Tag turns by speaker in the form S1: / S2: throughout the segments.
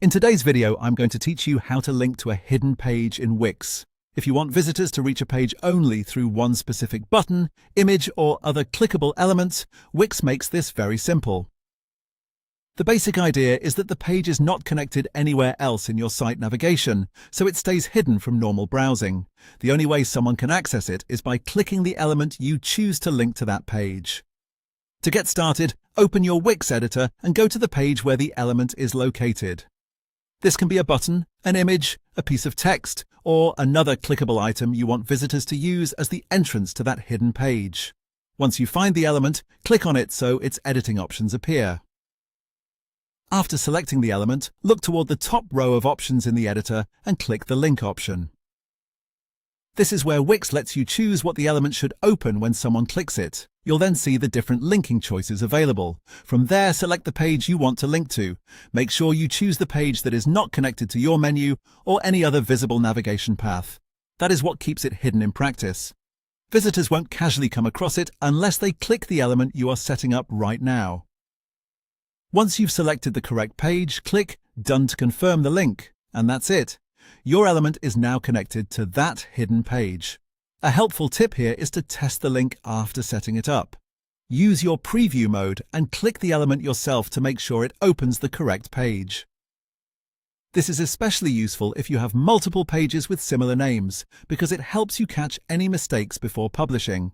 S1: In today's video, I'm going to teach you how to link to a hidden page in Wix. If you want visitors to reach a page only through one specific button, image, or other clickable elements, Wix makes this very simple. The basic idea is that the page is not connected anywhere else in your site navigation, so it stays hidden from normal browsing. The only way someone can access it is by clicking the element you choose to link to that page. To get started, open your Wix editor and go to the page where the element is located. This can be a button, an image, a piece of text, or another clickable item you want visitors to use as the entrance to that hidden page. Once you find the element, click on it so its editing options appear. After selecting the element, look toward the top row of options in the editor and click the Link option. This is where Wix lets you choose what the element should open when someone clicks it. You'll then see the different linking choices available. From there, select the page you want to link to. Make sure you choose the page that is not connected to your menu or any other visible navigation path. That is what keeps it hidden in practice. Visitors won't casually come across it unless they click the element you are setting up right now. Once you've selected the correct page, click Done to confirm the link, and that's it. Your element is now connected to that hidden page. A helpful tip here is to test the link after setting it up. Use your preview mode and click the element yourself to make sure it opens the correct page. This is especially useful if you have multiple pages with similar names, because it helps you catch any mistakes before publishing.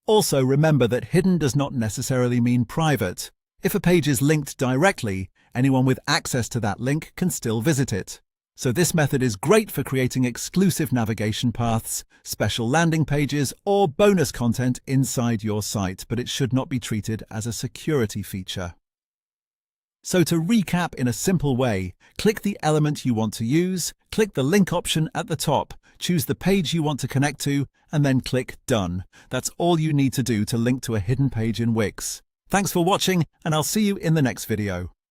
S1: Also, remember that hidden does not necessarily mean private. If a page is linked directly, anyone with access to that link can still visit it. So this method is great for creating exclusive navigation paths, special landing pages, or bonus content inside your site, but it should not be treated as a security feature. So to recap in a simple way, click the element you want to use, click the link option at the top, choose the page you want to connect to, and then click Done. That's all you need to do to link to a hidden page in Wix. Thanks for watching, and I'll see you in the next video.